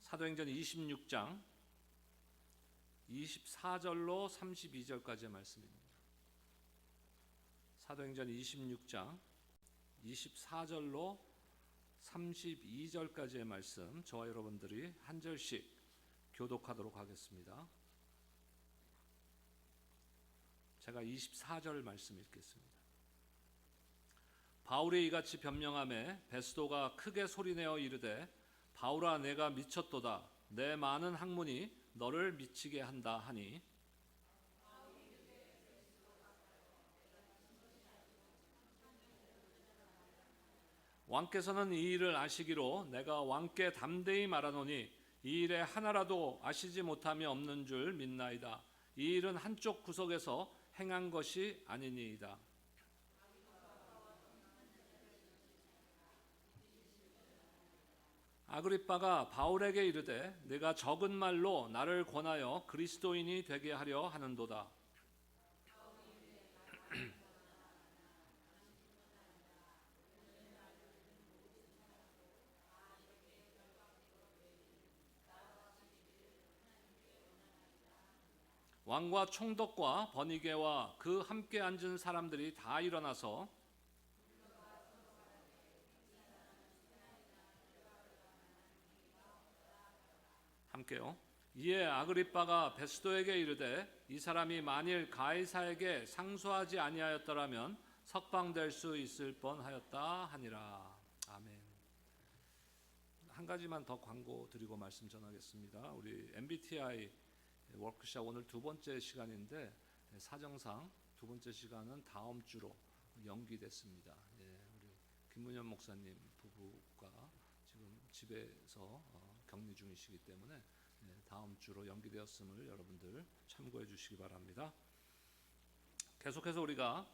사도행전 26장 24절로 32절까지의 말씀입니다. 사도행전 26장 24절로 32절까지의 말씀, 저와 여러분들이 한 절씩 교독하도록 하겠습니다. 제가 24절 말씀 읽겠습니다. 바울이 이같이 변명하매 베스도가 크게 소리내어 이르되 바울아, 내가 미쳤도다. 내 많은 학문이 너를 미치게 한다 하니, 왕께서는 이 일을 아시기로 내가 왕께 담대히 말하노니 이 일에 하나라도 아시지 못함이 없는 줄 믿나이다. 이 일은 한쪽 구석에서 행한 것이 아니니이다. 아그리빠가 바울에게 이르되 네가 적은 말로 나를 권하여 그리스도인이 되게 하려 하는도다. 왕과 총독과 버니게와 그 함께 앉은 사람들이 다 일어나서 함께요. 이에 아그리빠가 베스도에게 이르되 이 사람이 만일 가이사에게 상소하지 아니하였더라면 석방될 수 있을 뻔하였다 하니라. 아멘. 한 가지만 더 광고 드리고 말씀 전하겠습니다. 우리 MBTI 워크숍 오늘 두 번째 시간인데 사정상 두 번째 시간은 다음 주로 연기됐습니다. 우리 김문현 목사님 부부가 지금 집에서 격리 중이시기 때문에 다음 주로 연기되었음을 여러분들 참고해 주시기 바랍니다. 계속해서 우리가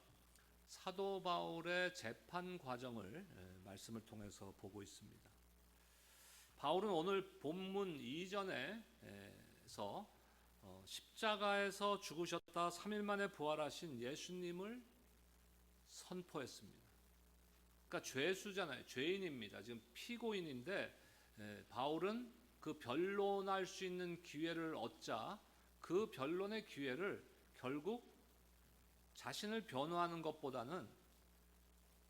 사도 바울의 재판 과정을 말씀을 통해서 보고 있습니다. 바울은 오늘 본문 이전에서 십자가에서 죽으셨다 3일 만에 부활하신 예수님을 선포했습니다. 그러니까 죄수잖아요. 죄인입니다. 지금 피고인인데 바울은 그 변론할 수 있는 기회를 얻자 그 변론의 기회를 결국 자신을 변호하는 것보다는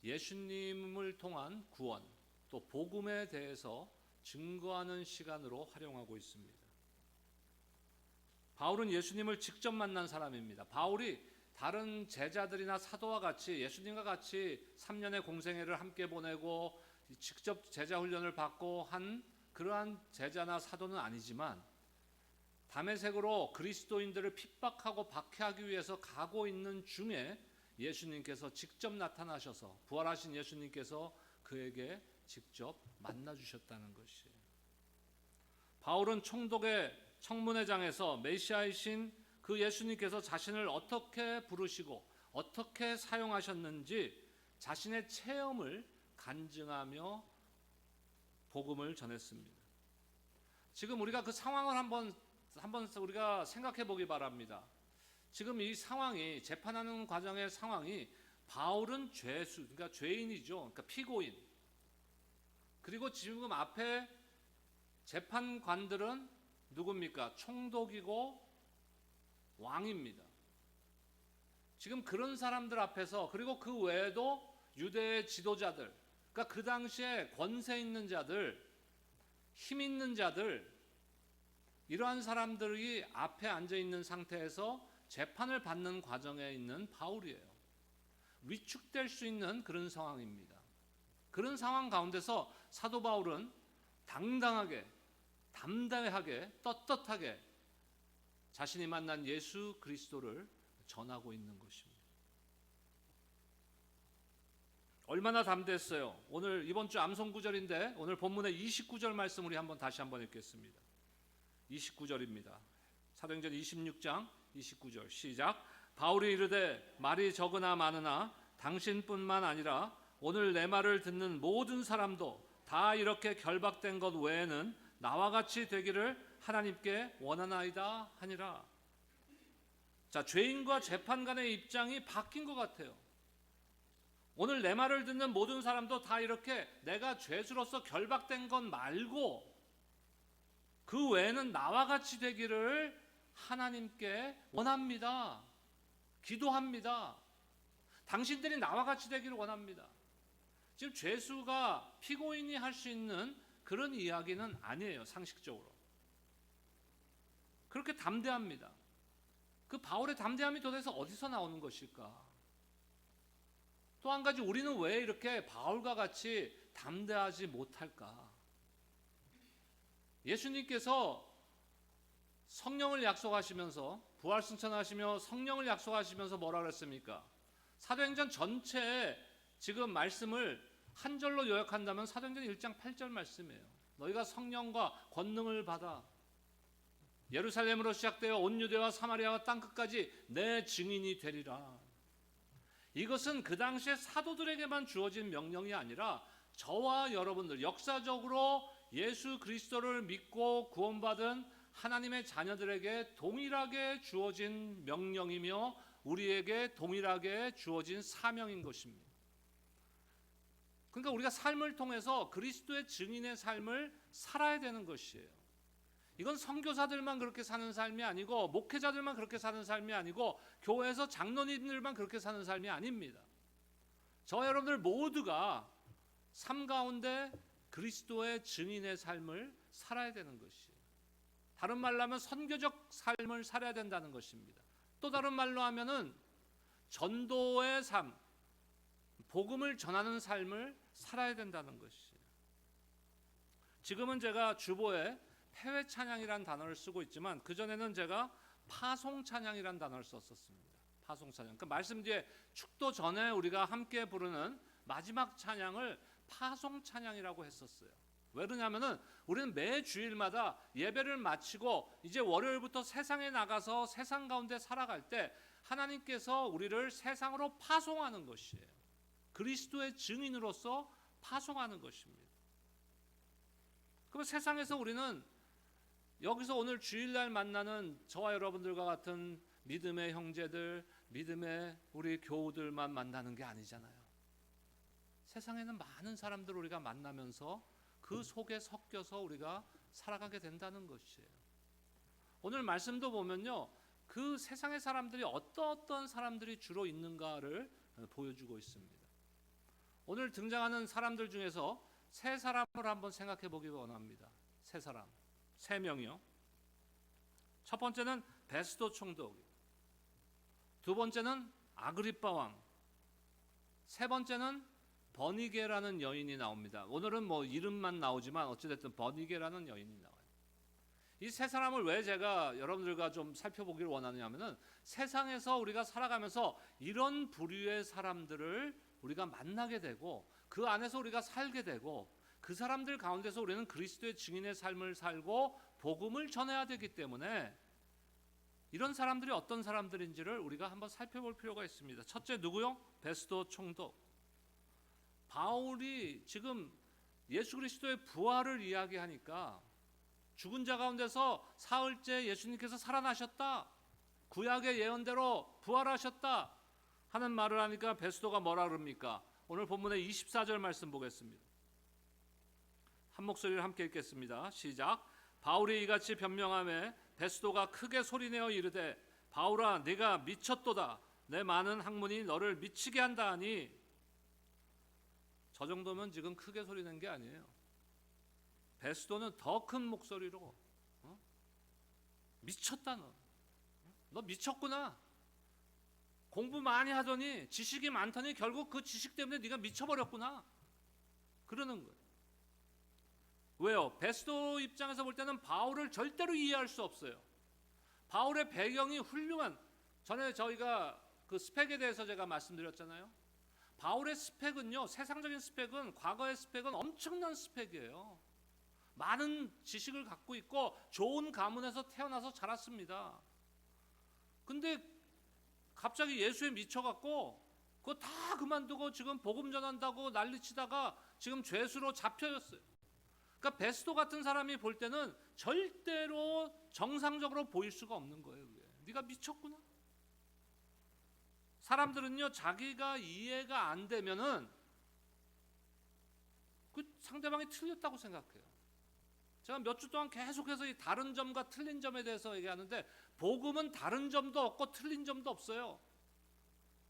예수님을 통한 구원 또 복음에 대해서 증거하는 시간으로 활용하고 있습니다. 바울은 예수님을 직접 만난 사람입니다. 바울이 다른 제자들이나 사도와 같이 예수님과 같이 3년의 공생애를 함께 보내고 직접 제자 훈련을 받고 한 그러한 제자나 사도는 아니지만 다메섹으로 그리스도인들을 핍박하고 박해하기 위해서 가고 있는 중에 예수님께서 직접 나타나셔서 부활하신 예수님께서 그에게 직접 만나 주셨다는 것이에요. 바울은 총독의 청문회장에서 메시아이신 그 예수님께서 자신을 어떻게 부르시고 어떻게 사용하셨는지 자신의 체험을 간증하며 복음을 전했습니다. 지금 우리가 그 상황을 한번 우리가 생각해 보기 바랍니다. 지금 이 상황이 재판하는 과정의 상황이 바울은 죄수, 그러니까 죄인이죠. 그러니까 피고인. 그리고 지금 앞에 재판관들은 누굽니까? 총독이고 왕입니다. 지금 그런 사람들 앞에서 그리고 그 외에도 유대의 지도자들, 그러니까 그 당시에 권세 있는 자들, 힘 있는 자들, 이러한 사람들이 앞에 앉아 있는 상태에서 재판을 받는 과정에 있는 바울이에요. 위축될 수 있는 그런 상황입니다. 그런 상황 가운데서 사도 바울은 당당하게, 담대하게, 떳떳하게 자신이 만난 예수 그리스도를 전하고 있는 것입니다. 얼마나 담대했어요. 오늘 이번 주 암송 구절인데 오늘 본문의 29절 말씀 우리 다시 한번 읽겠습니다. 29절입니다. 사도행전 26장 29절 시작. 바울이 이르되 말이 적으나 많으나 당신뿐만 아니라 오늘 내 말을 듣는 모든 사람도 다 이렇게 결박된 것 외에는 나와 같이 되기를 하나님께 원하나이다 하니라. 자, 죄인과 재판관의 입장이 바뀐 것 같아요. 오늘 내 말을 듣는 모든 사람도 다 이렇게 내가 죄수로서 결박된 것 말고 그 외에는 나와 같이 되기를 하나님께 원합니다. 기도합니다. 당신들이 나와 같이 되기를 원합니다. 지금 죄수가 피고인이 할 수 있는 그런 이야기는 아니에요. 상식적으로. 그렇게 담대합니다. 그 바울의 담대함이 도대체 어디서 나오는 것일까? 또 한 가지, 우리는 왜 이렇게 바울과 같이 담대하지 못할까? 예수님께서 성령을 약속하시면서, 부활 승천하시며 성령을 약속하시면서 뭐라 그랬습니까? 사도행전 전체에 지금 말씀을 한 절로 요약한다면 사도행전 1장 8절 말씀이에요. 너희가 성령과 권능을 받아 예루살렘으로 시작되어 온 유대와 사마리아와 땅끝까지 내 증인이 되리라. 이것은 그 당시에 사도들에게만 주어진 명령이 아니라 저와 여러분들, 역사적으로 예수 그리스도를 믿고 구원받은 하나님의 자녀들에게 동일하게 주어진 명령이며 우리에게 동일하게 주어진 사명인 것입니다. 그러니까 우리가 삶을 통해서 그리스도의 증인의 삶을 살아야 되는 것이에요. 이건 선교사들만 그렇게 사는 삶이 아니고, 목회자들만 그렇게 사는 삶이 아니고, 교회에서 장로님들만 그렇게 사는 삶이 아닙니다. 저와 여러분들 모두가 삶 가운데 그리스도의 증인의 삶을 살아야 되는 것이에요. 다른 말로 하면 선교적 삶을 살아야 된다는 것입니다. 또 다른 말로 하면은 전도의 삶, 복음을 전하는 삶을 살아야 된다는 것이에요. 지금은 제가 주보에 폐회 찬양이라는 단어를 쓰고 있지만 그전에는 제가 파송 찬양이라는 단어를 썼었습니다. 파송 찬양. 그 말씀 뒤에 축도 전에 우리가 함께 부르는 마지막 찬양을 파송 찬양이라고 했었어요. 왜 그러냐면은 우리는 매 주일마다 예배를 마치고 이제 월요일부터 세상에 나가서 세상 가운데 살아갈 때 하나님께서 우리를 세상으로 파송하는 것이에요. 그리스도의 증인으로서 파송하는 것입니다. 그럼 세상에서 우리는 여기서 오늘 주일날 만나는 저와 여러분들과 같은 믿음의 형제들, 믿음의 우리 교우들만 만나는 게 아니잖아요. 세상에는 많은 사람들 우리가 만나면서 그 속에 섞여서 우리가 살아가게 된다는 것이에요. 오늘 말씀도 보면요, 그 세상의 사람들이 어떤 사람들이 주로 있는가를 보여주고 있습니다. 오늘 등장하는 사람들 중에서 세 사람을 한번 생각해 보기 원합니다. 세 사람, 세 명이요. 첫 번째는 베스도 총독, 두 번째는 아그리빠 왕, 세 번째는 버니게라는 여인이 나옵니다. 오늘은 뭐 이름만 나오지만 어찌됐든 버니게라는 여인이 나와요. 이 세 사람을 왜 제가 여러분들과 좀 살펴보기를 원하느냐면은 세상에서 우리가 살아가면서 이런 부류의 사람들을 우리가 만나게 되고 그 안에서 우리가 살게 되고 그 사람들 가운데서 우리는 그리스도의 증인의 삶을 살고 복음을 전해야 되기 때문에 이런 사람들이 어떤 사람들인지를 우리가 한번 살펴볼 필요가 있습니다. 첫째 누구요? 베스도 총독. 바울이 지금 예수 그리스도의 부활을 이야기하니까 죽은 자 가운데서 사흘째 예수님께서 살아나셨다, 구약의 예언대로 부활하셨다 하는 말을 하니까 베스도가 뭐라 그럽니까? 오늘 본문의 24절 말씀 보겠습니다. 한 목소리를 함께 읽겠습니다. 시작. 바울이 이같이 변명하매 베스도가 크게 소리내어 이르되 바울아 네가 미쳤도다. 내 많은 학문이 너를 미치게 한다 하니. 저 정도면 지금 크게 소리낸 게 아니에요. 베스도는 더 큰 목소리로 미쳤다 너 미쳤구나. 공부 많이 하더니 지식이 많더니 결국 그 지식 때문에 네가 미쳐버렸구나 그러는 거예요. 왜요? 베스도 입장에서 볼 때는 바울을 절대로 이해할 수 없어요. 바울의 배경이 훌륭한, 전에 저희가 그 스펙에 대해서 제가 말씀드렸잖아요. 바울의 스펙은요, 세상적인 스펙은, 과거의 스펙은 엄청난 스펙이에요. 많은 지식을 갖고 있고 좋은 가문에서 태어나서 자랐습니다. 근데 갑자기 예수에 미쳐갖고 그거 다 그만두고 지금 복음 전한다고 난리치다가 지금 죄수로 잡혀졌어요. 그러니까 베스도 같은 사람이 볼 때는 절대로 정상적으로 보일 수가 없는 거예요. 그게. 네가 미쳤구나. 사람들은요, 자기가 이해가 안 되면은 그 상대방이 틀렸다고 생각해요. 제가 몇 주 동안 계속해서 이 다른 점과 틀린 점에 대해서 얘기하는데, 복음은 다른 점도 없고 틀린 점도 없어요.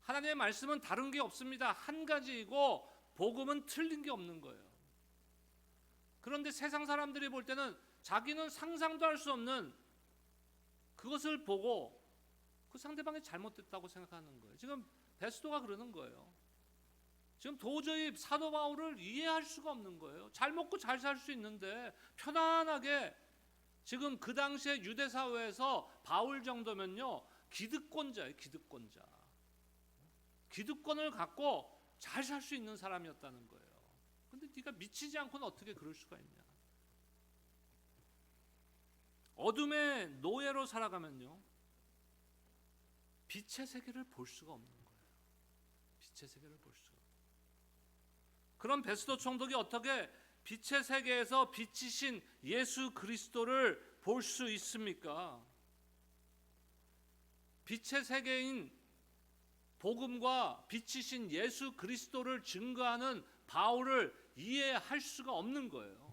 하나님의 말씀은 다른 게 없습니다. 한 가지이고 복음은 틀린 게 없는 거예요. 그런데 세상 사람들이 볼 때는 자기는 상상도 할 수 없는 그것을 보고 그 상대방이 잘못됐다고 생각하는 거예요. 지금 베스도가 그러는 거예요. 지금 도저히 사도 바울을 이해할 수가 없는 거예요. 잘 먹고 잘 살 수 있는데 편안하게, 지금 그 당시에 유대 사회에서 바울 정도면요 기득권자예요. 기득권자. 기득권을 갖고 잘 살 수 있는 사람이었다는 거예요. 근데 네가 미치지 않고는 어떻게 그럴 수가 있냐. 어둠의 노예로 살아가면요 빛의 세계를 볼 수가 없는 거예요. 빛의 세계를 볼 수가. 그럼 베스도 총독이 어떻게 빛의 세계에서 빛이신 예수 그리스도를 볼 수 있습니까? 빛의 세계인 복음과 빛이신 예수 그리스도를 증거하는 바울을 이해할 수가 없는 거예요.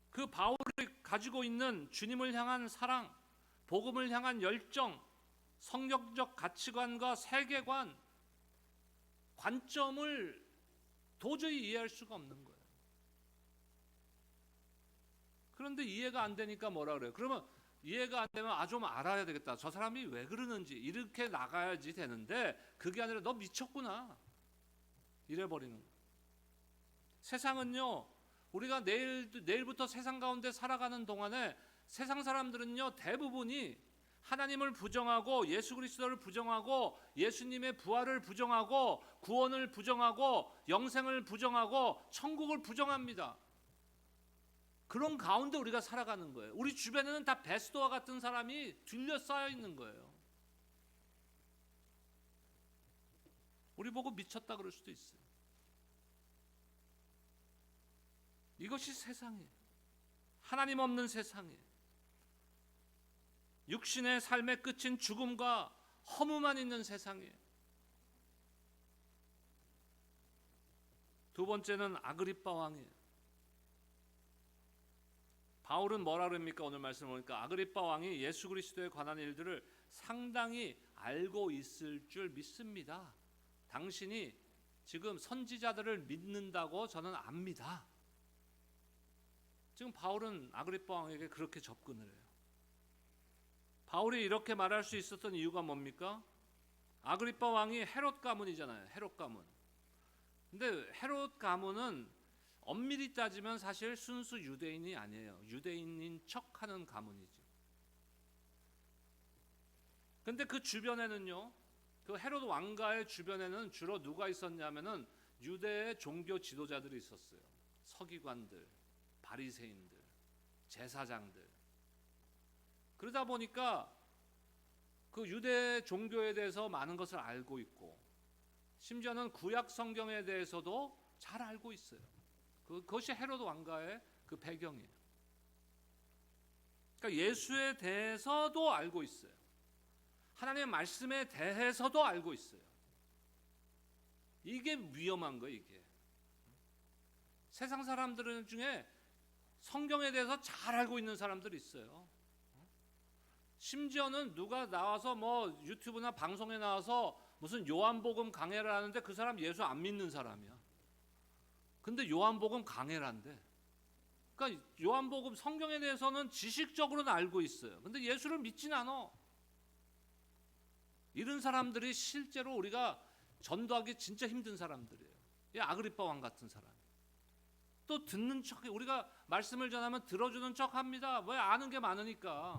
그 바울이 가지고 있는 주님을 향한 사랑, 복음을 향한 열정, 성경적 가치관과 세계관, 관점을 도저히 이해할 수가 없는 거예요. 그런데 이해가 안 되니까 뭐라 그래요? 그러면 이해가 안 되면 좀 알아야 되겠다. 저 사람이 왜 그러는지 이렇게 나가야지 되는데, 그게 아니라 너 미쳤구나 이래버리는 거예요. 세상은요, 우리가 내일부터 세상 가운데 살아가는 동안에 세상 사람들은요 대부분이 하나님을 부정하고 예수 그리스도를 부정하고 예수님의 부활을 부정하고 구원을 부정하고 영생을 부정하고 천국을 부정합니다. 그런 가운데 우리가 살아가는 거예요. 우리 주변에는 다 베스도와 같은 사람이 둘러싸여 있는 거예요. 우리 보고 미쳤다 그럴 수도 있어요. 이것이 세상이에요. 하나님 없는 세상이에요. 육신의 삶의 끝인 죽음과 허무만 있는 세상이에요. 두 번째는 아그리빠 왕이에요. 바울은 뭐라 그럽니까? 오늘 말씀을 보니까 아그리빠 왕이 예수 그리스도에 관한 일들을 상당히 알고 있을 줄 믿습니다. 당신이 지금 선지자들을 믿는다고 저는 압니다. 지금 바울은 아그리빠 왕에게 그렇게 접근을 해요. 바울이 이렇게 말할 수 있었던 이유가 뭡니까? 아그리빠 왕이 헤롯 가문이잖아요. 헤롯 가문. 근데 헤롯 가문은 엄밀히 따지면 사실 순수 유대인이 아니에요. 유대인인 척하는 가문이죠. 근데 그 주변에는요, 그 헤롯 왕가의 주변에는 주로 누가 있었냐면은 유대의 종교 지도자들이 있었어요. 서기관들, 바리새인들, 제사장들. 그러다 보니까 그 유대 종교에 대해서 많은 것을 알고 있고, 심지어는 구약 성경에 대해서도 잘 알고 있어요. 그것이 헤롯 왕가의 그 배경이에요. 그러니까 예수에 대해서도 알고 있어요. 하나님의 말씀에 대해서도 알고 있어요. 이게 위험한 거예요. 이게 세상 사람들 중에 성경에 대해서 잘 알고 있는 사람들이 있어요. 심지어는 누가 나와서 뭐 유튜브나 방송에 나와서 무슨 요한복음 강해를 하는데 그 사람 예수 안 믿는 사람이야. 근데 요한복음 강해란데. 그러니까 요한복음 성경에 대해서는 지식적으로는 알고 있어요. 근데 예수를 믿진 않아. 이런 사람들이 실제로 우리가 전도하기 진짜 힘든 사람들이에요. 이 아그리빠 왕 같은 사람. 또 듣는 척, 우리가 말씀을 전하면 들어주는 척 합니다. 왜? 아는 게 많으니까.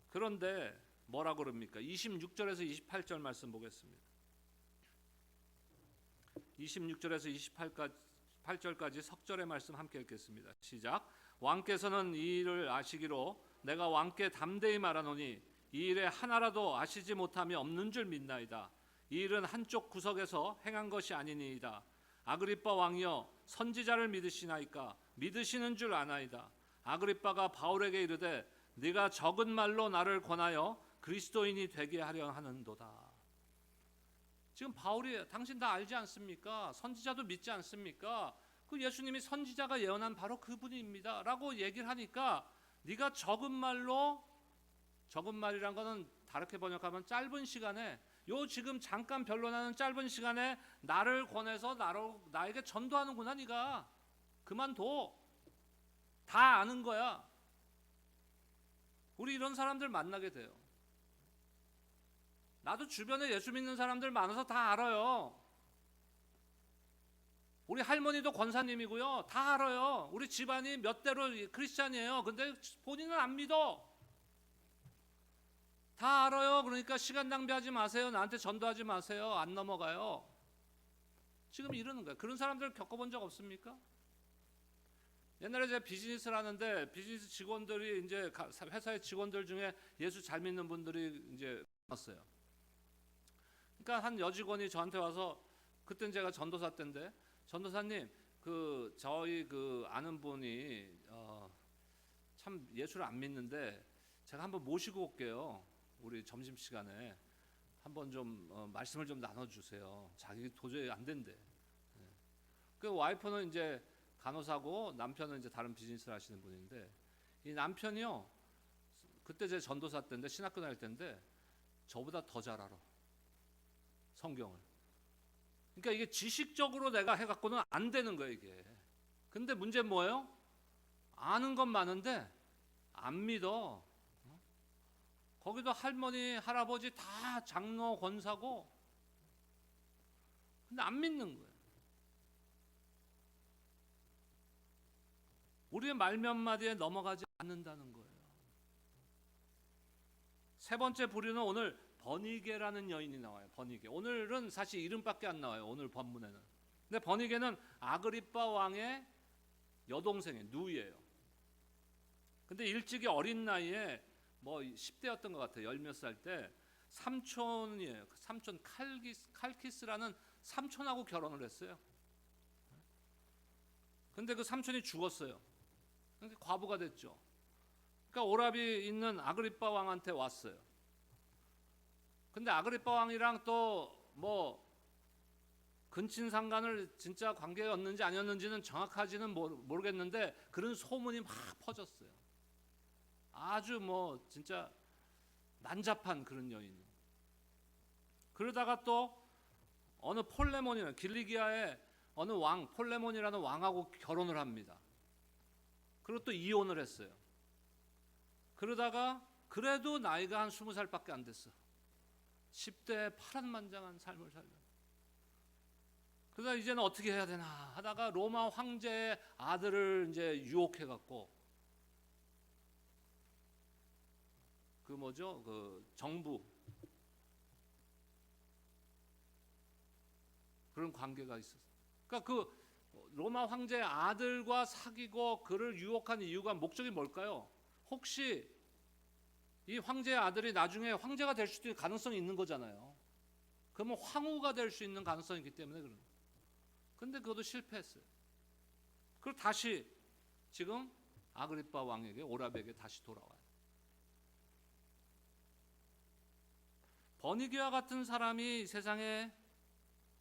그런데 뭐라고 그럽니까? 26절에서 28절 말씀 보겠습니다. 26절에서 28절까지 석절의 말씀 함께 읽겠습니다. 시작. 왕께서는 이 일을 아시기로 내가 왕께 담대히 말하노니 이 일에 하나라도 아시지 못함이 없는 줄 믿나이다. 이 일은 한쪽 구석에서 행한 것이 아니니이다. 아그리빠 왕이여 선지자를 믿으시나이까? 믿으시는 줄 아나이다. 아그리빠가 바울에게 이르되 네가 적은 말로 나를 권하여 그리스도인이 되게 하려 하는도다. 지금 바울이 당신 다 알지 않습니까? 선지자도 믿지 않습니까? 그 예수님이 선지자가 예언한 바로 그분입니다 라고 얘기를 하니까 네가 적은 말이란 거는 다르게 번역하면 짧은 시간에 지금 잠깐 변론하는 짧은 시간에 나를 권해서 나에게 전도하는구나. 네가 그만둬. 다 아는 거야. 우리 이런 사람들 만나게 돼요. 나도 주변에 예수 믿는 사람들 많아서 다 알아요. 우리 할머니도 권사님이고요. 다 알아요. 우리 집안이 몇 대로 크리스찬이에요. 근데 본인은 안 믿어. 다 알아요. 그러니까 시간 낭비하지 마세요. 나한테 전도하지 마세요. 안 넘어가요. 지금 이러는 거예요. 그런 사람들 겪어본 적 없습니까? 옛날에 제가 비즈니스를 하는데 비즈니스 직원들이 이제 회사의 직원들 중에 예수 잘 믿는 분들이 이제 왔어요. 그러니까 한 여직원이 저한테 와서, 그때는 제가 전도사 때인데, 전도사님 저희 아는 분이 참 예수를 안 믿는데 제가 한번 모시고 올게요. 우리 점심시간에 한번 좀 말씀을 좀 나눠주세요. 자기 도저히 안 된대. 그 와이프는 이제 간호사고 남편은 이제 다른 비즈니스를 하시는 분인데, 이 남편이요, 그때 제 전도사 때인데, 신학교 다닐 때인데 저보다 더 잘 알아, 성경을. 그러니까 이게 지식적으로 내가 해갖고는 안 되는 거예요, 이게. 근데 문제는 뭐예요? 아는 건 많은데 안 믿어. 거기도 할머니, 할아버지 다 장로, 권사고, 근데 안 믿는 거예요. 우리의 말 몇 마디에 넘어가지 않는다는 거예요. 세 번째 부류는 오늘 버니게라는 여인이 나와요. 버니게. 오늘은 사실 이름밖에 안 나와요. 오늘 본문에는. 근데 버니게는 아그리빠 왕의 여동생이에요. 누이예요. 근데 일찍이 어린 나이에 뭐 10대였던 것 같아요. 열 몇 살 때 삼촌이에요. 삼촌 칼키스라는 삼촌하고 결혼을 했어요. 근데 그 삼촌이 죽었어요. 그러니까 과부가 됐죠. 그러니까 오랍이 있는 아그리빠 왕한테 왔어요. 근데 아그리빠 왕이랑 또 뭐 근친상간을 진짜 관계였는지 아니었는지는 정확하지는 모르겠는데 그런 소문이 막 퍼졌어요. 아주 뭐 진짜 난잡한 그런 여인. 그러다가 또 어느 폴레몬이라는 길리기아의 어느 왕, 폴레몬이라는 왕하고 결혼을 합니다. 그리고 또 이혼을 했어요. 그러다가 그래도 나이가 한 20살밖에 안 됐어. 10대에 파란만장한 삶을 살려. 그러다 이제는 어떻게 해야 되나 하다가 로마 황제의 아들을 이제 유혹해갖고 정부 그런 관계가 있었어요. 그러니까 로마 황제의 아들과 사귀고 그를 유혹한 이유가 목적이 뭘까요? 혹시 이 황제의 아들이 나중에 황제가 될 수도 있는 가능성이 있는 거잖아요. 그러면 황후가 될 수 있는 가능성이 있기 때문에 그런 거예요. 근데 그것도 실패했어요. 그리고 다시 지금 아그리빠 왕에게, 오랍에게 다시 돌아와요. 버니게와 같은 사람이 세상에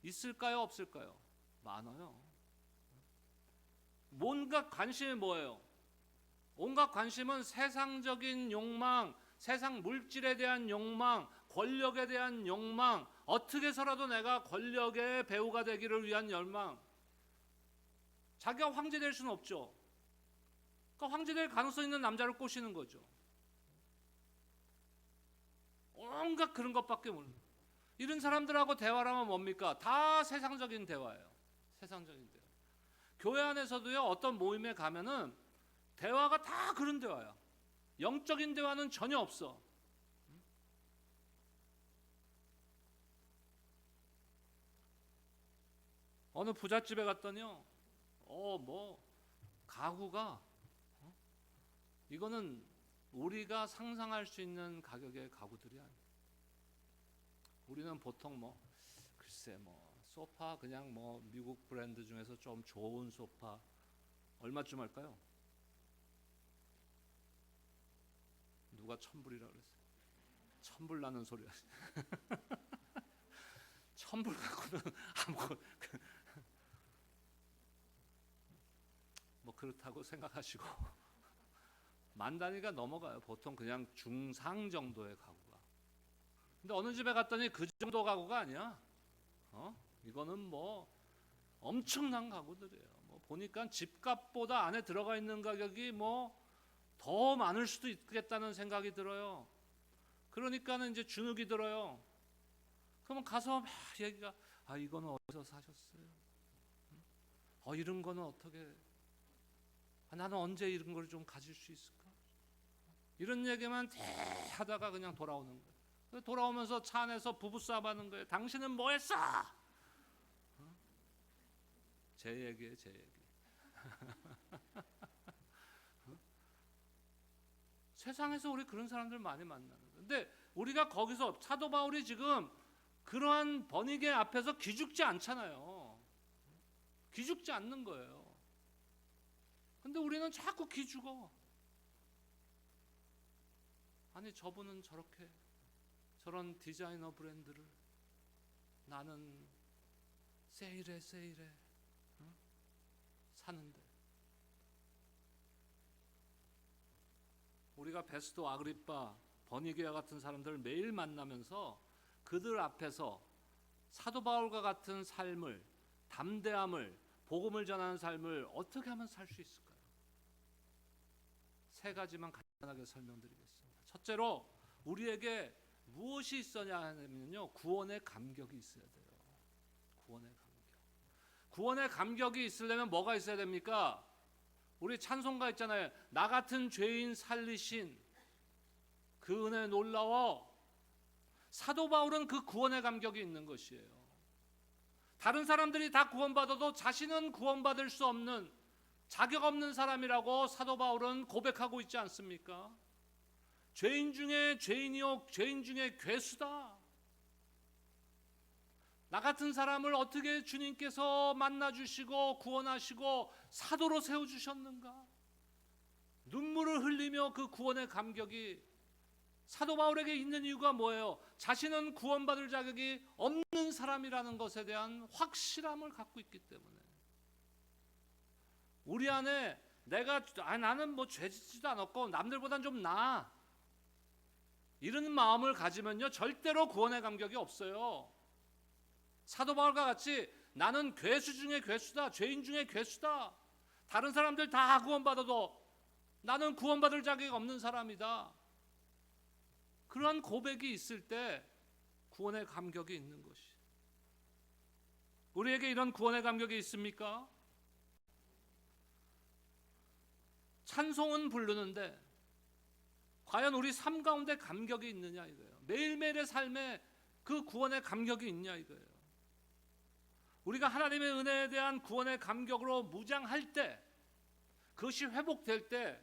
있을까요? 없을까요? 많아요. 온갖 관심이 뭐예요? 온갖 관심은 세상적인 욕망, 세상 물질에 대한 욕망, 권력에 대한 욕망, 어떻게 해서라도 내가 권력의 배우가 되기를 위한 열망. 자기가 황제 될 수는 없죠. 그러니까 황제 될 가능성 있는 남자를 꼬시는 거죠. 온갖 그런 것밖에 모르는. 이런 사람들하고 대화를 하면 뭡니까? 다 세상적인 대화예요. 세상적인 대화. 교회 안에서도요, 어떤 모임에 가면은 대화가 다 그런 대화야. 영적인 대화는 전혀 없어. 어느 부잣집에 갔더니요, 가구가, 이거는 우리가 상상할 수 있는 가격의 가구들이 아니에요. 우리는 보통 글쎄 소파 그냥 미국 브랜드 중에서 좀 좋은 소파 얼마쯤 할까요? 누가 1,000불이라고 그랬어요? 1,000불 나는 소리 하시네. 천불 갖고는 아무것도 뭐 그렇다고 생각하시고 만 단위가 넘어가요. 보통 그냥 중상 정도의 가구가. 근데 어느 집에 갔더니 그 정도 가구가 아니야. 이거는 뭐 엄청난 가구들이에요. 뭐 보니까 집값보다 안에 들어가 있는 가격이 뭐 더 많을 수도 있겠다는 생각이 들어요. 그러니까는 이제 주눅이 들어요. 그러면 가서 막 얘기가 이거는 어디서 사셨어요? 이런 거는 어떻게? 나는 언제 이런 걸 좀 가질 수 있을까? 이런 얘기만 하다가 그냥 돌아오는 거예요. 돌아오면서 차 안에서 부부싸움하는 거예요. 당신은 뭐 했어? 제 얘기예요, 제 얘기. 세상에서 우리 그런 사람들 많이 만나는 거예요. 근데 우리가 거기서 사도 바울이 지금 그러한 번이게 앞에서 기죽지 않잖아요. 기죽지 않는 거예요. 근데 우리는 자꾸 기죽어. 아니 저분은 저렇게 저런 디자이너 브랜드를, 나는 세일해 사는데. 우리가 베스도, 아그리빠, 버니게와 같은 사람들을 매일 만나면서 그들 앞에서 사도 바울과 같은 삶을, 담대함을, 복음을 전하는 삶을 어떻게 하면 살 수 있을까요? 세 가지만 간단하게 설명드리겠습니다. 첫째로 우리에게 무엇이 있어야 하냐면요, 구원의 감격이 있어야 돼요. 구원의 감격. 구원의 감격이 있으려면 뭐가 있어야 됩니까? 우리 찬송가 있잖아요. 나 같은 죄인 살리신 그 은혜 놀라워. 사도 바울은 그 구원의 감격이 있는 것이에요. 다른 사람들이 다 구원받아도 자신은 구원받을 수 없는, 자격 없는 사람이라고 사도 바울은 고백하고 있지 않습니까? 죄인 중에 죄인이요 죄인 중에 괴수다. 나 같은 사람을 어떻게 주님께서 만나주시고 구원하시고 사도로 세워주셨는가? 눈물을 흘리며 그 구원의 감격이 사도 바울에게 있는 이유가 뭐예요? 자신은 구원받을 자격이 없는 사람이라는 것에 대한 확실함을 갖고 있기 때문에. 우리 안에 나는 뭐 죄 짓지도 않았고 남들보단 좀 나아, 이런 마음을 가지면요 절대로 구원의 감격이 없어요. 사도 바울과 같이 나는 괴수 중에 괴수다, 죄인 중에 괴수다, 다른 사람들 다 구원받아도 나는 구원받을 자격이 없는 사람이다, 그러한 고백이 있을 때 구원의 감격이 있는 것이. 우리에게 이런 구원의 감격이 있습니까? 찬송은 부르는데 과연 우리 삶 가운데 감격이 있느냐 이거예요. 매일매일의 삶에 그 구원의 감격이 있냐 이거예요. 우리가 하나님의 은혜에 대한 구원의 감격으로 무장할 때, 그것이 회복될 때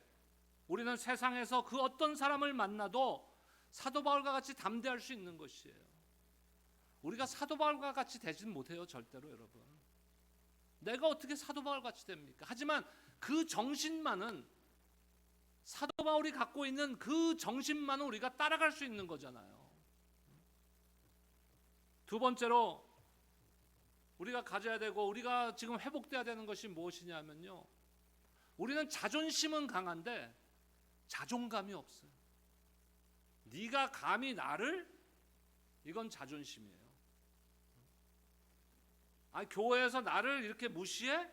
우리는 세상에서 그 어떤 사람을 만나도 사도 바울과 같이 담대할 수 있는 것이에요. 우리가 사도 바울과 같이 되진 못해요, 절대로 여러분. 내가 어떻게 사도 바울 같이 됩니까? 하지만 그 정신만은, 사도 바울이 갖고 있는 그 정신만은 우리가 따라갈 수 있는 거잖아요. 두 번째로 우리가 가져야 되고 우리가 지금 회복돼야 되는 것이 무엇이냐면요, 우리는 자존심은 강한데 자존감이 없어요. 네가 감히 나를, 이건 자존심이에요. 교회에서 나를 이렇게 무시해?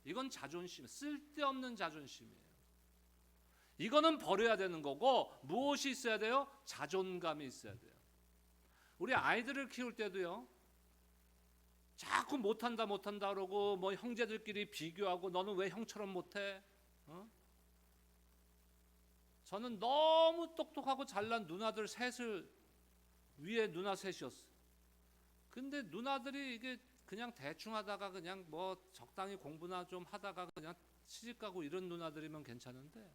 이건 자존심, 쓸데없는 자존심이에요. 이거는 버려야 되는 거고, 무엇이 있어야 돼요? 자존감이 있어야 돼요. 우리 아이들을 키울 때도요, 자꾸 못한다 그러고 뭐 형제들끼리 비교하고 너는 왜 형처럼 못해? 저는 너무 똑똑하고 잘난 누나들 셋을, 위에 누나 셋이었어요. 근데 누나들이 이게 그냥 대충 하다가 그냥 뭐 적당히 공부나 좀 하다가 그냥 시집가고 이런 누나들이면 괜찮은데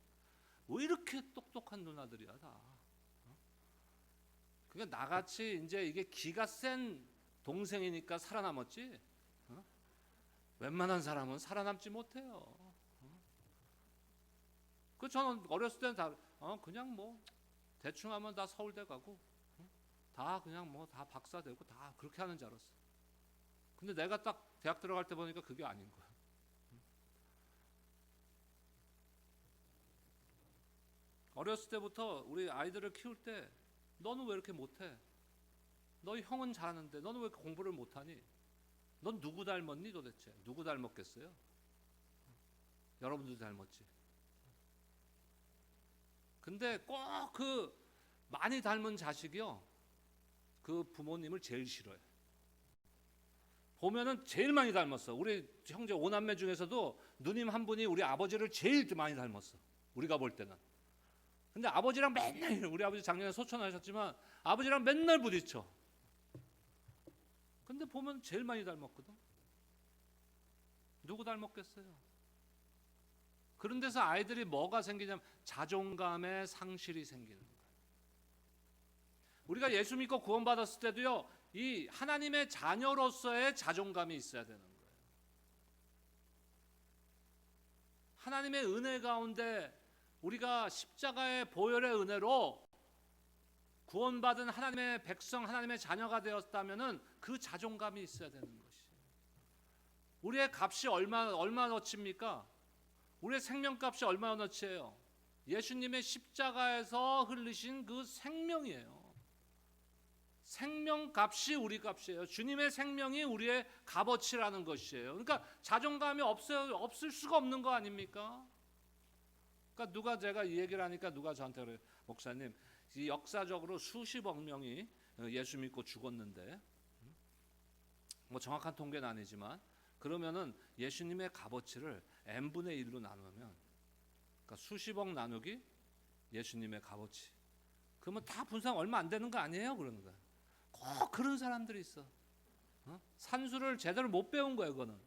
왜 이렇게 똑똑한 누나들이야 다. 그러니까 나같이 이제 이게 기가 센 동생이니까 살아남았지, 웬만한 사람은 살아남지 못해요. 그 저는 어렸을 때는 다 그냥 뭐 대충 하면 다 서울대 가고 다 그냥 뭐 다 박사 되고 다 그렇게 하는 줄 알았어. 근데 내가 딱 대학 들어갈 때 보니까 그게 아닌 거야. 어렸을 때부터 우리 아이들을 키울 때 너는 왜 이렇게 못해? 너희 형은 잘하는데 너는 왜 공부를 못하니? 넌 누구 닮았니 도대체? 누구 닮았겠어요? 여러분도 닮았지. 근데 꼭 그 많이 닮은 자식이요, 그 부모님을 제일 싫어해. 보면은 제일 많이 닮았어. 우리 형제 5남매 중에서도 누님 한 분이 우리 아버지를 제일 많이 닮았어, 우리가 볼 때는. 근데 아버지랑 맨날, 우리 아버지 작년에 소천하셨지만 아버지랑 맨날 부딪혀. 근데 보면 제일 많이 닮았거든. 누구 닮았겠어요? 그런 데서 아이들이 뭐가 생기냐면 자존감의 상실이 생기는 거예요. 우리가 예수 믿고 구원받았을 때도요, 이 하나님의 자녀로서의 자존감이 있어야 되는 거예요. 하나님의 은혜 가운데 우리가 십자가의 보혈의 은혜로 구원받은 하나님의 백성, 하나님의 자녀가 되었다면은 그 자존감이 있어야 되는 것이에요. 우리의 값이 얼마어치입니까? 우리의 생명값이 얼마어치예요? 예수님의 십자가에서 흘리신 그 생명이에요. 생명값이 우리 값이에요. 주님의 생명이 우리의 값어치라는 것이에요. 그러니까 자존감이 없을 수가 없는 거 아닙니까? 그러니까 제가 이 얘기를 하니까 누가 저한테 그래요. 목사님, 이 역사적으로 수십억 명이 예수 믿고 죽었는데, 뭐 정확한 통계는 아니지만, 그러면은 예수님의 값어치를 n분의 1로 나누면, 그러니까 수십억 나누기 예수님의 값어치, 그러면 다 분산 얼마 안 되는 거 아니에요? 그러는 거야. 꼭 그런 사람들이 있어. 산수를 제대로 못 배운 거예요, 그거는.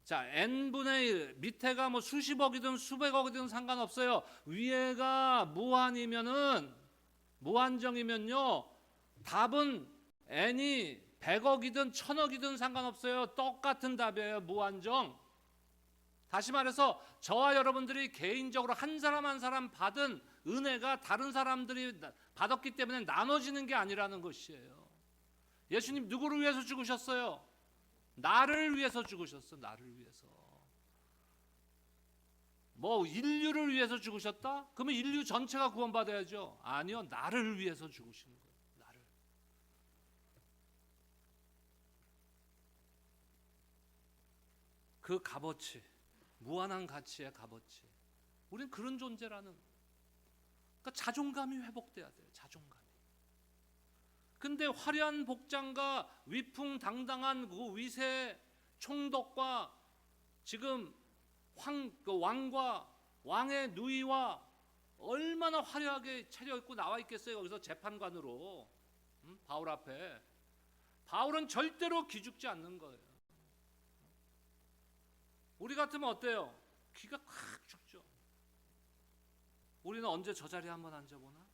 자, n분의 1, 밑에가 뭐 수십억이든 수백억이든 상관없어요. 위에가 무한정이면요, 답은 n이 100억이든 1000억이든 상관없어요. 똑같은 답이에요. 무한정. 다시 말해서 저와 여러분들이 개인적으로 한 사람 한 사람 받은 은혜가 다른 사람들이 받았기 때문에 나눠지는 게 아니라는 것이에요. 예수님 누구를 위해서 죽으셨어요? 나를 위해서 죽으셨어. 나를 위해서. 뭐 인류를 위해서 죽으셨다? 그러면 인류 전체가 구원받아야죠. 아니요, 나를 위해서 죽으신 거예요. 나를. 그 값어치, 무한한 가치의 값어치, 우리는 그런 존재라는, 그러니까 자존감이 회복돼야 돼요. 자존감이. 근데 화려한 복장과 위풍당당한 그 위세 총독과 지금 왕과 왕의 누이와 얼마나 화려하게 차려입고 나와 있겠어요. 거기서 재판관으로, 바울 앞에. 바울은 절대로 기죽지 않는 거예요. 우리 같으면 어때요? 기가 콱 죽죠. 우리는 언제 저 자리에 한번 앉아보나?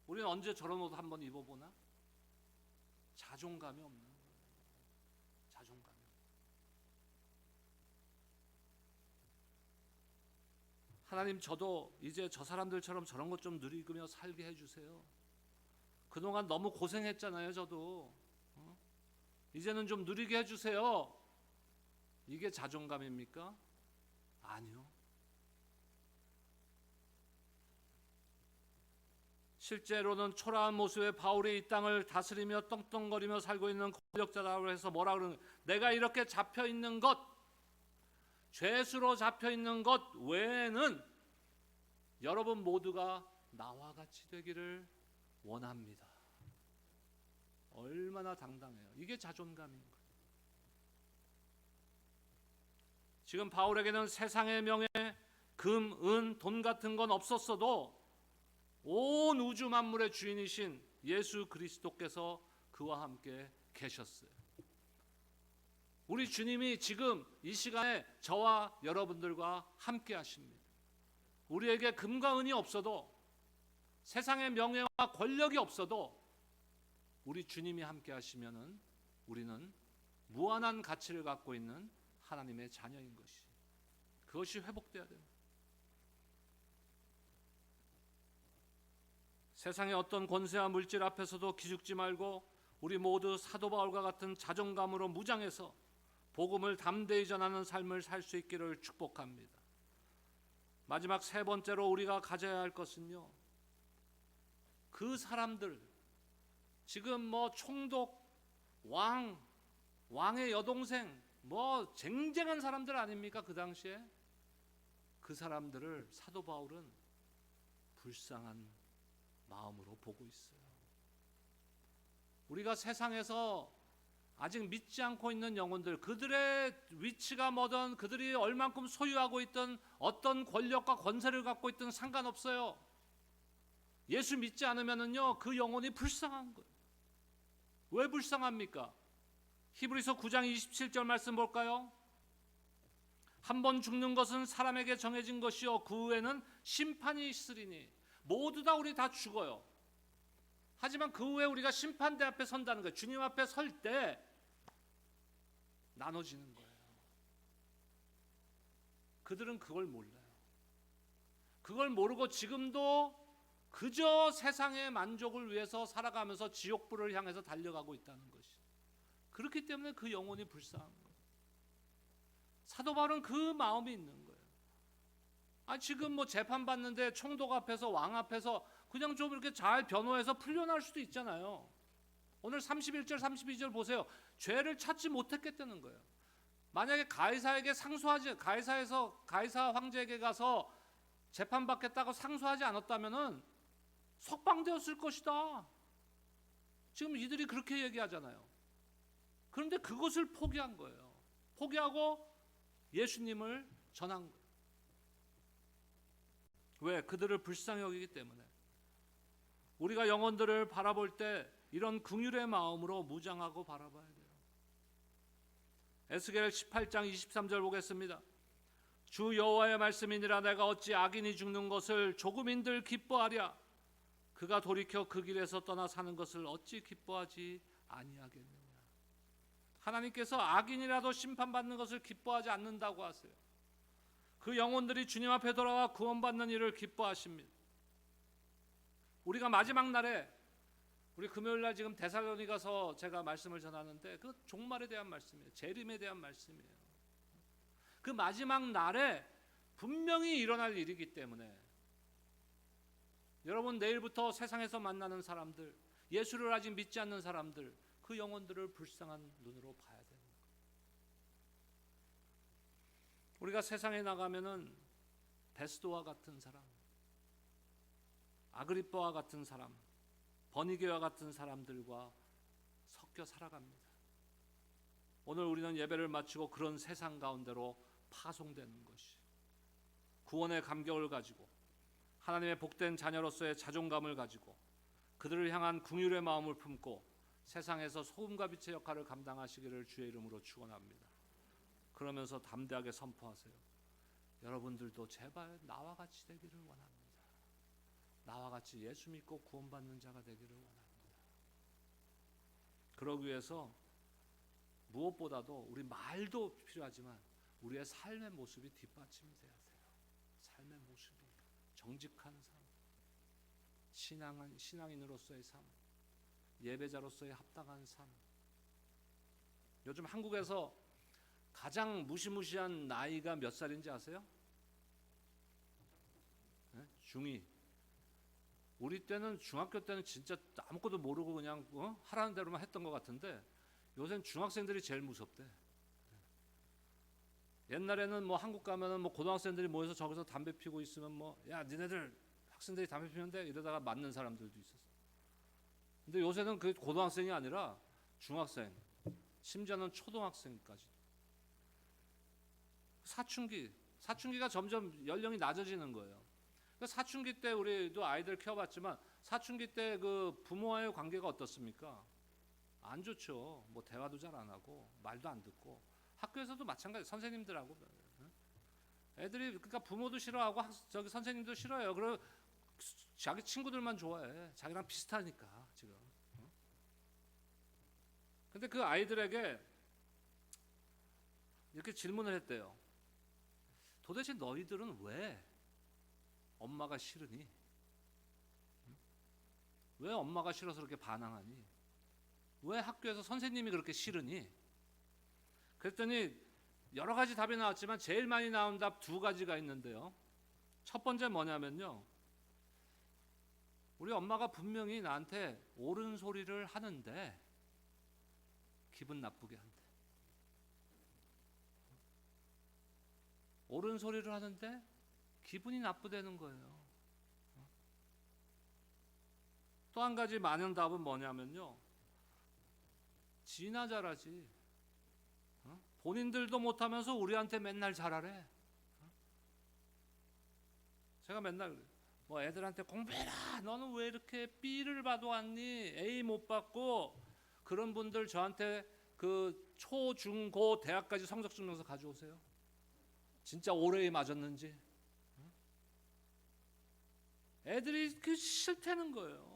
우리는 언제 저런 옷 한번 입어보나? 자존감이 없는 거예요. 자존감이. 하나님, 저도 이제 저 사람들처럼 저런 것 좀 누리며 살게 해주세요. 그동안 너무 고생했잖아요. 저도 이제는 좀 누리게 해주세요. 이게 자존감입니까? 아니요. 실제로는 초라한 모습의 바울이 이 땅을 다스리며 떵떵거리며 살고 있는 권력자라고 해서 뭐라 그러는, 내가 이렇게 잡혀 있는 것, 죄수로 잡혀 있는 것 외에는 여러분 모두가 나와 같이 되기를 원합니다. 얼마나 당당해요. 이게 자존감인 거예요. 지금 바울에게는 세상의 명예, 금, 은, 돈 같은 건 없었어도 온 우주 만물의 주인이신 예수 그리스도께서 그와 함께 계셨어요. 우리 주님이 지금 이 시간에 저와 여러분들과 함께 하십니다. 우리에게 금과 은이 없어도, 세상의 명예와 권력이 없어도 우리 주님이 함께 하시면은 우리는 무한한 가치를 갖고 있는 하나님의 자녀인 것이, 그것이 회복돼야 됩니다. 세상의 어떤 권세와 물질 앞에서도 기죽지 말고 우리 모두 사도 바울과 같은 자존감으로 무장해서 복음을 담대히 전하는 삶을 살 수 있기를 축복합니다. 마지막 세 번째로 우리가 가져야 할 것은요, 그 사람들, 지금 뭐 총독, 왕의 여동생, 뭐 쟁쟁한 사람들 아닙니까? 그 당시에 그 사람들을 사도 바울은 불쌍한 마음으로 보고 있어요. 우리가 세상에서 아직 믿지 않고 있는 영혼들, 그들의 위치가 뭐든, 그들이 얼만큼 소유하고 있던 어떤 권력과 권세를 갖고 있든 상관없어요. 예수 믿지 않으면은요, 그 영혼이 불쌍한 거예요. 왜 불쌍합니까? 히브리서 9장 27절 말씀 볼까요? 한 번 죽는 것은 사람에게 정해진 것이요 그 후에는 심판이 있으리니. 모두 다 우리 다 죽어요. 하지만 그 후에 우리가 심판대 앞에 선다는 거예요. 주님 앞에 설 때 나눠지는 거예요. 그들은 그걸 몰라요. 그걸 모르고 지금도 그저 세상의 만족을 위해서 살아가면서 지옥불을 향해서 달려가고 있다는 것이. 그렇기 때문에 그 영혼이 불쌍한 거예요. 사도 바울은 그 마음이 있는 거예요. 지금 뭐 재판 받는데 총독 앞에서, 왕 앞에서 그냥 좀 이렇게 잘 변호해서 풀려날 수도 있잖아요. 오늘 31절 32절 보세요. 죄를 찾지 못했겠다는 거예요. 만약에 가이사에게 상소하지, 가이사 황제에게 가서 재판받겠다고 상소하지 않았다면은 석방되었을 것이다. 지금 이들이 그렇게 얘기하잖아요. 그런데 그것을 포기한 거예요. 포기하고 예수님을 전한 거예요. 왜? 그들을 불쌍히 여기기 때문에. 우리가 영혼들을 바라볼 때 이런 긍휼의 마음으로 무장하고 바라봐야 돼요. 에스겔 18장 23절 보겠습니다. 주 여호와의 말씀이니라 내가 어찌 악인이 죽는 것을 조금인들 기뻐하랴. 그가 돌이켜 그 길에서 떠나 사는 것을 어찌 기뻐하지 아니하겠느냐. 하나님께서 악인이라도 심판받는 것을 기뻐하지 않는다고 하세요. 그 영혼들이 주님 앞에 돌아와 구원받는 일을 기뻐하십니다. 우리가 마지막 날에, 우리 금요일날 지금 데살로니가서 제가 말씀을 전하는데 그 종말에 대한 말씀이에요. 재림에 대한 말씀이에요. 그 마지막 날에 분명히 일어날 일이기 때문에 여러분, 내일부터 세상에서 만나는 사람들, 예수를 아직 믿지 않는 사람들, 그 영혼들을 불쌍한 눈으로 봐야 되는 거예요. 우리가 세상에 나가면은 베스도와 같은 사람, 아그리빠와 같은 사람, 버니게와 같은 사람들과 섞여 살아갑니다. 오늘 우리는 예배를 마치고 그런 세상 가운데로 파송되는 것이, 구원의 감격을 가지고 하나님의 복된 자녀로서의 자존감을 가지고 그들을 향한 긍휼의 마음을 품고 세상에서 소금과 빛의 역할을 감당하시기를 주의 이름으로 축원합니다. 그러면서 담대하게 선포하세요. 여러분들도 제발 나와 같이 되기를 원합니다. 나와 같이 예수 믿고 구원받는 자가 되기를 원합니다. 그러기 위해서 무엇보다도 우리 말도 필요하지만 우리의 삶의 모습이 뒷받침이 돼야 돼요. 삶의 모습이 정직한 삶, 신앙인으로서의 삶, 예배자로서의 합당한 삶. 요즘 한국에서 가장 무시무시한 나이가 몇 살인지 아세요? 네? 중2. 우리 때는, 중학교 때는 진짜 아무것도 모르고 그냥 하라는 대로만 했던 것 같은데 요새는 중학생들이 제일 무섭대. 옛날에는 뭐 한국 가면은 뭐 고등학생들이 모여서 저기서 담배 피고 있으면 뭐 야 니네들 학생들이 담배 피는데 이러다가 맞는 사람들도 있었어. 근데 요새는 그 고등학생이 아니라 중학생, 심지어는 초등학생까지. 사춘기가 점점 연령이 낮아지는 거예요. 사춘기 때 우리도 아이들 키워봤지만 사춘기 때 그 부모와의 관계가 어떻습니까? 안 좋죠. 뭐 대화도 잘 안 하고 말도 안 듣고. 학교에서도 마찬가지. 선생님들하고 애들이 그러니까 부모도 싫어하고 저기 선생님도 싫어해요. 그리고 자기 친구들만 좋아해. 자기랑 비슷하니까 지금. 근데 그 아이들에게 이렇게 질문을 했대요. 도대체 너희들은 왜 엄마가 싫으니? 왜 엄마가 싫어서 그렇게 반항하니? 왜 학교에서 선생님이 그렇게 싫으니? 그랬더니 여러 가지 답이 나왔지만 제일 많이 나온 답 두 가지가 있는데요. 첫 번째 뭐냐면요, 우리 엄마가 분명히 나한테 옳은 소리를 하는데 기분 나쁘게 한대. 옳은 소리를 하는데 기분이 나쁘다는 거예요. 또 한 가지 많은 답은 뭐냐면요, 지나 잘하지. 본인들도 못하면서 우리한테 맨날 잘하래. 제가 맨날 뭐 애들한테 공부해라. 너는 왜 이렇게 B를 봐도 왔니? A 못 받고. 그런 분들 저한테 그 초, 중, 고, 대학까지 성적 증명서 가져오세요. 진짜 오래 맞았는지. 애들이 그 싫다는 거예요.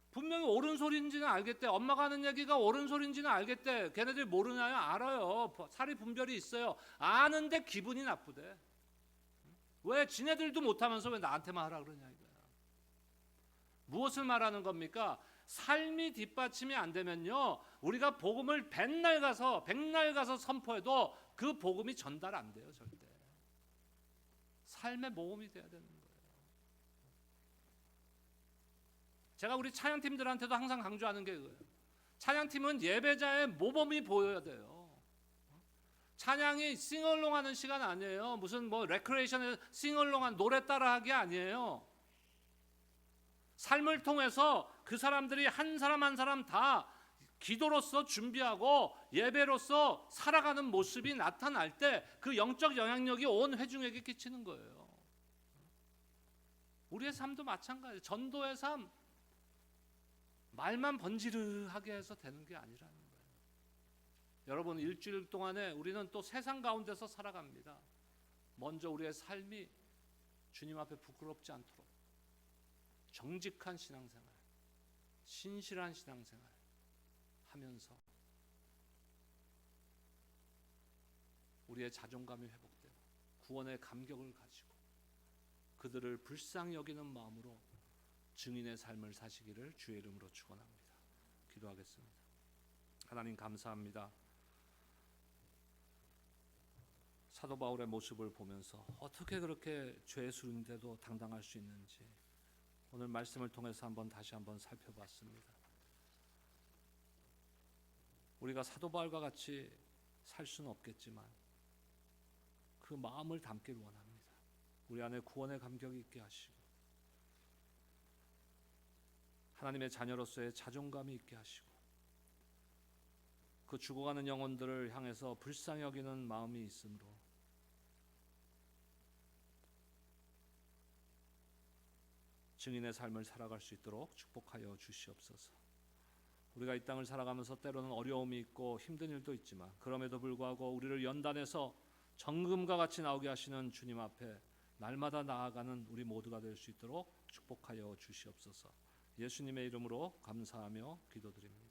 분명히 옳은 소리인지는 알겠대. 엄마가 하는 얘기가 옳은 소리인지는 알겠대. 걔네들 모르나요? 알아요. 사리 분별이 있어요. 아는데 기분이 나쁘대. 왜 지네들도 못하면서 왜 나한테만 하라 그러냐 이거야. 무엇을 말하는 겁니까? 삶이 뒷받침이 안 되면요, 우리가 복음을 백날 가서 선포해도 그 복음이 전달 안 돼요. 절대. 삶의 모범이 돼야 되는 거예요. 제가 우리 찬양팀들한테도 항상 강조하는 게 그거예요. 찬양팀은 예배자의 모범이 보여야 돼요. 찬양이 싱얼롱 하는 시간 아니에요. 무슨 뭐 레크레이션에 싱얼롱한 노래 따라하기 아니에요. 삶을 통해서 그 사람들이 한 사람 한 사람 다 기도로서 준비하고 예배로서 살아가는 모습이 나타날 때 그 영적 영향력이 온 회중에게 끼치는 거예요. 우리의 삶도 마찬가지예요. 전도의 삶, 말만 번지르하게 해서 되는 게 아니라는 거예요. 여러분, 일주일 동안에 우리는 또 세상 가운데서 살아갑니다. 먼저 우리의 삶이 주님 앞에 부끄럽지 않도록 정직한 신앙생활, 신실한 신앙생활 하면서 우리의 자존감이 회복되고 구원의 감격을 가지고 그들을 불쌍히 여기는 마음으로 증인의 삶을 사시기를 주의 이름으로 축원합니다. 기도하겠습니다. 하나님 감사합니다. 사도 바울의 모습을 보면서 어떻게 그렇게 죄수인데도 당당할 수 있는지 오늘 말씀을 통해서 다시 한번 살펴봤습니다. 우리가 사도 바울과 같이 살 수는 없겠지만 그 마음을 담기를 원합니다. 우리 안에 구원의 감격이 있게 하시고 하나님의 자녀로서의 자존감이 있게 하시고 그 죽어가는 영혼들을 향해서 불쌍히 여기는 마음이 있으므로 증인의 삶을 살아갈 수 있도록 축복하여 주시옵소서. 우리가 이 땅을 살아가면서 때로는 어려움이 있고 힘든 일도 있지만 그럼에도 불구하고 우리를 연단해서 정금과 같이 나오게 하시는 주님 앞에 날마다 나아가는 우리 모두가 될 수 있도록 축복하여 주시옵소서. 예수님의 이름으로 감사하며 기도드립니다.